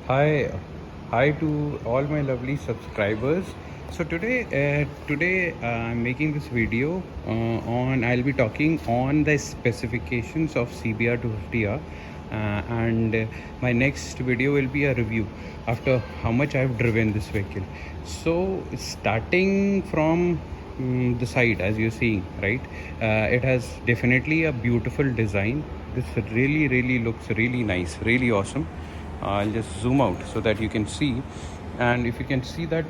Hi, hi to all my lovely subscribers. So today I'm making this video on. I'll be talking on the specifications of CBR 250R, and my next video will be a review after how much I've driven this vehicle. So starting from the side, as you're seeing, right, it has definitely a beautiful design. This really looks really nice, really awesome. I'll just zoom out so that you can see, and if you can see that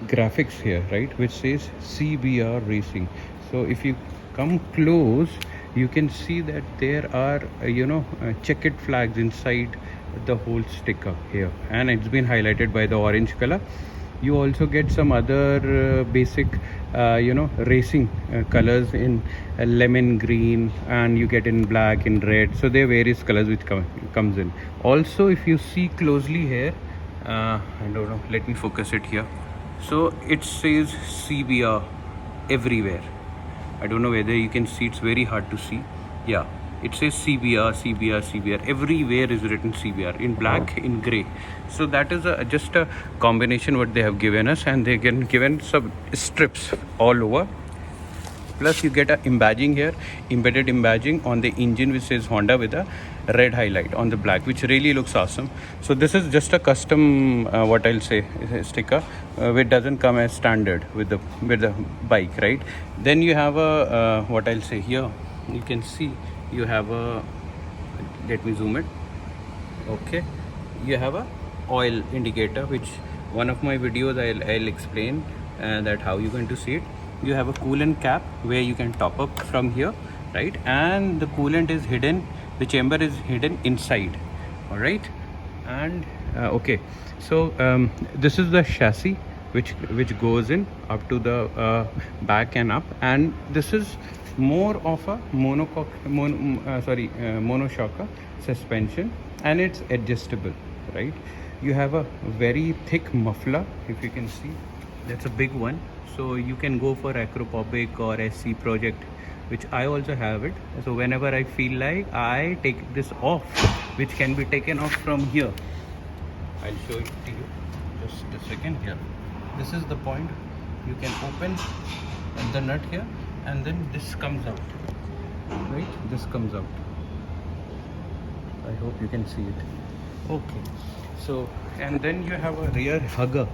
graphics here, right, which says CBR Racing. So if you come close, you can see that there are checkered flags inside the whole sticker here, and it's been highlighted by the orange color. You also get some other basic racing colors in lemon green, and you get in black, in red. So there are various colors which comes in. Also, if you see closely here, I don't know, let me focus it here. So it says CBR everywhere. I don't know whether you can see, it's very hard to see. Yeah, it says CBR. Everywhere is written CBR in black, in grey. So that is just a combination what they have given us, and they get given some strips all over. Plus you get a embedding here, embedded embedding on the engine which says Honda with a red highlight on the black, which really looks awesome. So this is just a custom what I'll say sticker, which doesn't come as standard with the bike, right? Then you have a what I'll say here, you can see you have a, let me zoom it. Okay, you have a oil indicator, which one of my videos I'll explain that how you're going to see it. You have a coolant cap where you can top up from here, right? And the coolant is hidden, the chamber is hidden inside. All right. And okay, so this is the chassis which goes in up to the back and up, and this is more of a monoshock suspension, and it's adjustable, right? You have a very thick muffler, if you can see, that's a big one. So you can go for acropopic or SC project, which I also have it. So whenever I feel like, I take this off, which can be taken off from here. I'll show it to you just a second. Here, this is the point. You can open the nut here, and then this comes out, right? This comes out. I hope you can see it. Okay, so, and then you have a rear hugger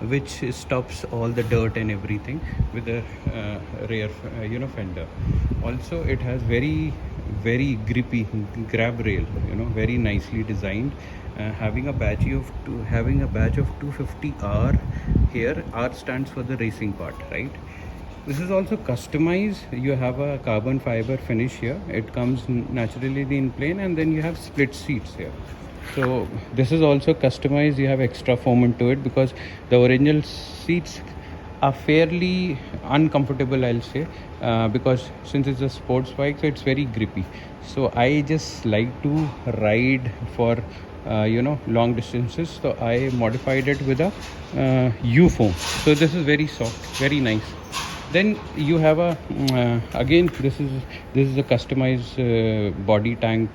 which stops all the dirt and everything with the rear fender. Also it has very grippy grab rail, very nicely designed, having a badge of 250R here. R stands for the racing part, right? This is also customized. You have a carbon fiber finish here. It comes naturally in plain, and then you have split seats here. So this is also customized. You have extra foam into it because the original seats are fairly uncomfortable, I'll say, because since it's a sports bike, so it's very grippy. So I just like to ride for long distances, so I modified it with a U foam. So this is very soft, very nice. Then you have a again, this is a customized body tank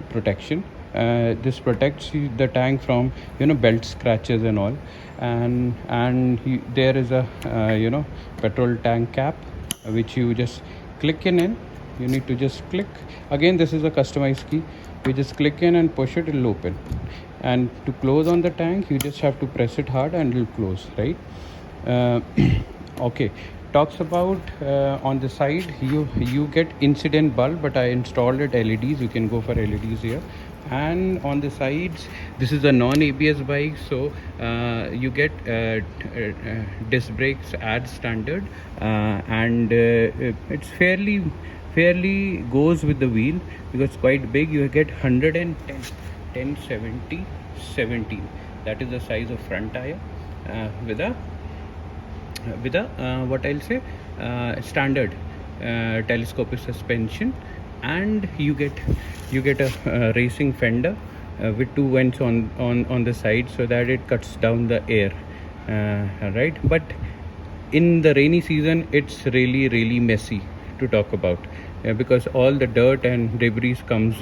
protection. This protects the tank from belt scratches and all, and there is a petrol tank cap which you just click in. You need to just click. Again, this is a customized key. You just click in and push it, it'll open. And to close on the tank, you just have to press it hard and it'll close, right? Okay, talks about on the side, you get incident bulb, but I installed it LEDs. You can go for LEDs here. And on the sides, this is a non-ABS bike, so you get disc brakes as standard, and it's fairly goes with the wheel because it's quite big. You get 110 1070 17. That is the size of front tire with a what I'll say standard telescopic suspension, and you get a racing fender with two vents on the side, so that it cuts down the air, right? But in the rainy season, it's really messy to talk about, because all the dirt and debris comes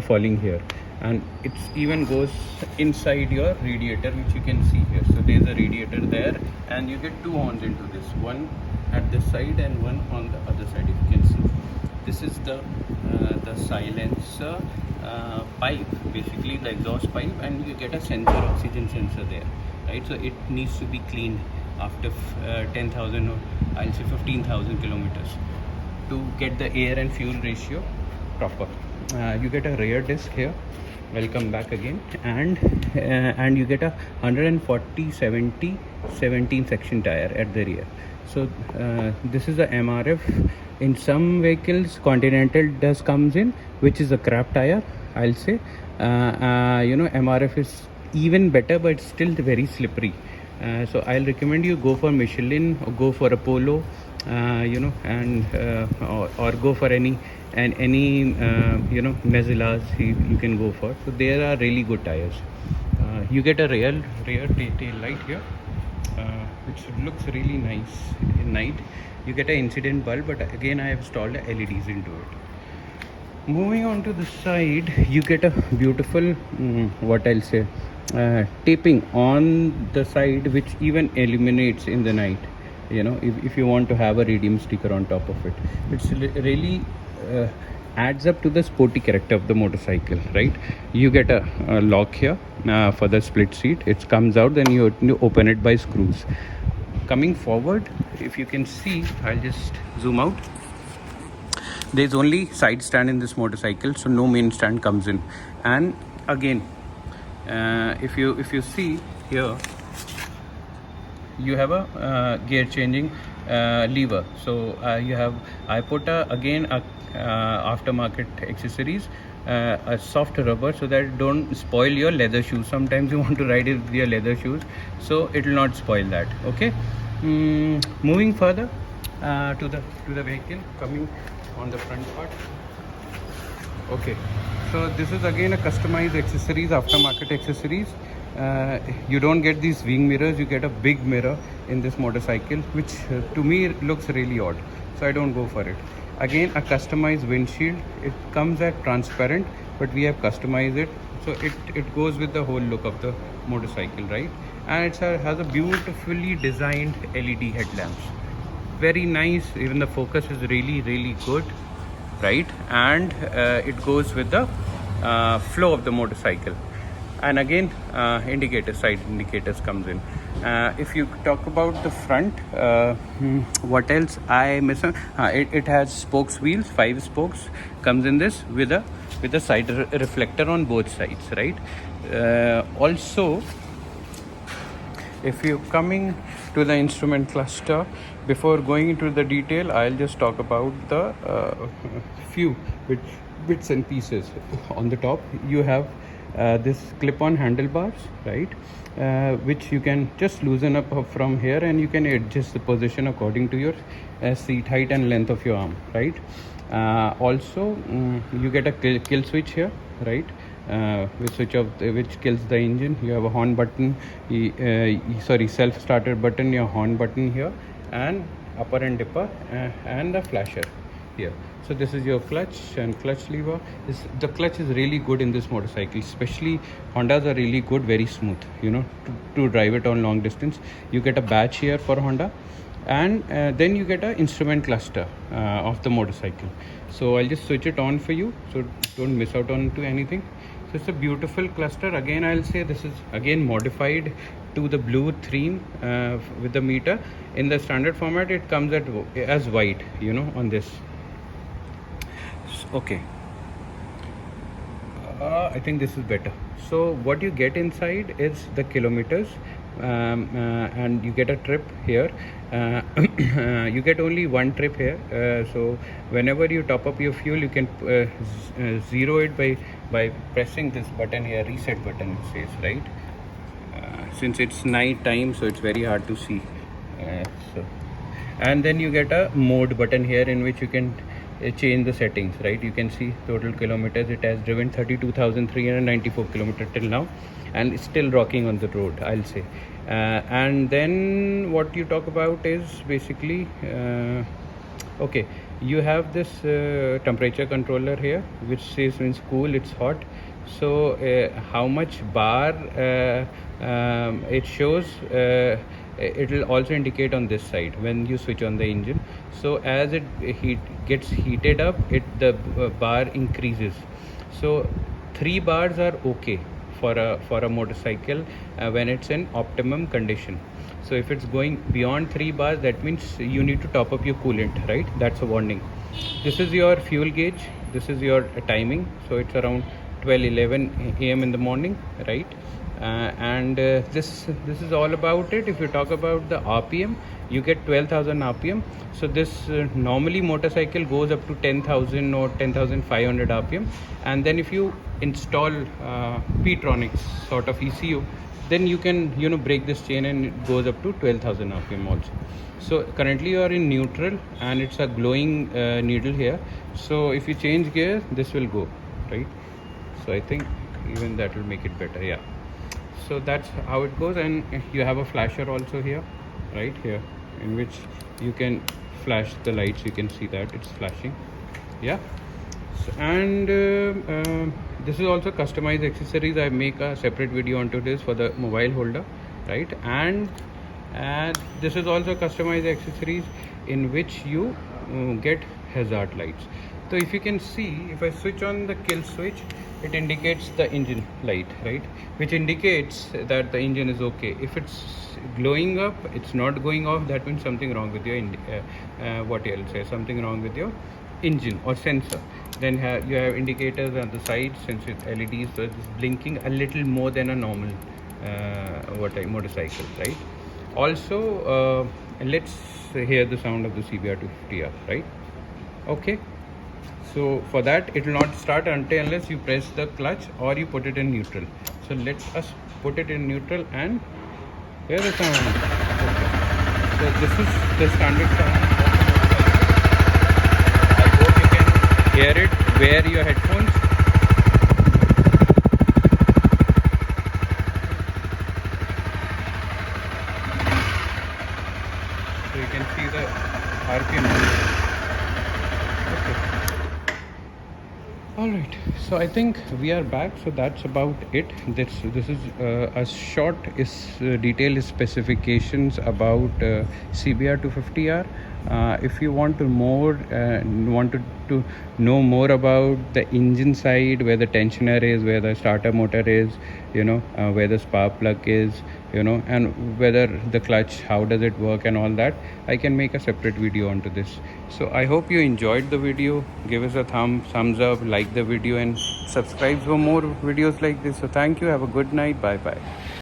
falling here. and it even goes inside your radiator, which you can see here. So there's a radiator there, and you get two horns into this, one at this side and one on the other side, if you can see. This is the silencer pipe, basically the exhaust pipe, and you get a sensor, oxygen sensor there, right? So it needs to be cleaned after 10,000 or I'll say 15,000 kilometers to get the air and fuel ratio proper. You get a rear disc here. I'll come back again, and you get a 140/70 17 section tire at the rear. So this is a MRF. In some vehicles, Continental does comes in, which is a crap tire, I'll say. MRF is even better, but it's still very slippery. So I'll recommend you go for Michelin or go for Apollo, or go for any Mezilas you can go for. So there are really good tires. You get a rear tail light here, which looks really nice in night. You get an incident bulb, but again I have installed LEDs into it. Moving on to the side, you get a beautiful taping on the side, which even illuminates in the night. If you want to have a radium sticker on top of it, it's really adds up to the sporty character of the motorcycle, right? You get a lock here for the split seat. It comes out, then you open it by screws. Coming forward, if you can see, I'll just zoom out. There's only side stand in this motorcycle, so no main stand comes in. And again, if you see here, you have a gear changing lever. So I put again aftermarket accessories, a soft rubber, so that it don't spoil your leather shoes. Sometimes you want to ride it with your leather shoes, so it will not spoil that. Okay. Moving further to the vehicle, coming on the front part. Okay, so this is again a customized accessories, aftermarket accessories. You don't get these wing mirrors, you get a big mirror in this motorcycle, which to me looks really odd, so I don't go for it. Again, a customized windshield. It comes at transparent, but we have customized it, so it goes with the whole look of the motorcycle, right? And it has a beautifully designed LED headlamps, very nice. Even the focus is really good, right? And it goes with the flow of the motorcycle. And again, side indicators comes in. If you talk about the front, what else I miss? It has spokes wheels, 5 spokes comes in this with a side reflector on both sides, right? Also, if you're coming to the instrument cluster, before going into the detail, I'll just talk about the few bits and pieces. On the top, you have this clip-on handlebars, right? Which you can just loosen up from here, and you can adjust the position according to your seat height and length of your arm, right? Also, you get a kill switch here, right? Which kills the engine. You have a horn button, self starter button, your horn button here, and upper and dipper, and the flasher here. So this is your clutch and clutch lever. The clutch is really good in this motorcycle, especially Hondas are really good, very smooth, to drive it on long distance. You get a badge here for Honda, and then you get an instrument cluster of the motorcycle. So I'll just switch it on for you, so don't miss out on to anything. So it's a beautiful cluster. Again, I'll say this is again modified to the blue theme with the meter. In the standard format, it comes as white, on this. Okay, I think this is better. So what you get inside is the kilometers, and you get a trip here. You get only one trip here, so whenever you top up your fuel, you can zero it by pressing this button here, reset button it says, right? Since it's night time, so it's very hard to see. And then you get a mode button here, in which you can change the settings, right? You can see total kilometers. It has driven 32,394 kilometers till now, and it's still rocking on the road, I'll say. And then what you talk about is basically okay, you have this temperature controller here, which says when it's cool, it's hot. So how much bar it shows, it will also indicate on this side when you switch on the engine. So as it gets heated up, the bar increases. So 3 bars are okay for a motorcycle when it's in optimum condition. So if it's going beyond 3 bars, that means you need to top up your coolant, right? That's a warning. This is your fuel gauge, this is your timing. So it's around 12:11 a.m. in the morning, right? And this is all about it. If you talk about the RPM, you get 12,000 RPM. So this normally motorcycle goes up to 10,000 or 10,500 RPM. And then if you install P-Tronics sort of ECU, then you can break this chain and it goes up to 12,000 RPM also. So currently you are in neutral and it's a glowing needle here. So if you change gear, this will go, right? So I think even that will make it better. Yeah, so that's how it goes. And you have a flasher also here, right here, in which you can flash the lights. You can see that it's flashing. Yeah. So, and this is also customized accessories. I make a separate video onto this for the mobile holder, right? And this is also customized accessories in which you get hazard lights. So if you can see, if I switch on the kill switch, it indicates the engine light, right, which indicates that the engine is okay. If it's glowing up, it's not going off, that means something wrong with your what I'll say, something wrong with your engine or sensor. Then you have indicators on the side, since it's LEDs, so it's blinking a little more than a normal motorcycle, right? Also let's hear the sound of the CBR 250R, right? Okay, so for that it will not start unless you press the clutch or you put it in neutral. So let us put it in neutral and hear the sound. Okay. So this is the standard sound. I hope you can hear it. Wear your headphones. So you can see the RPM. All right, so I think we are back. So that's about it. This is a short detailed specifications about CBR 250R. If you want to to know more about the engine side, where the tensioner is, where the starter motor is, where the spark plug is, and whether the clutch, how does it work and all that, I can make a separate video onto this. So I hope you enjoyed the video. Give us a thumbs up, like the video, and subscribe for more videos like this. So thank you. Have a good night. Bye bye.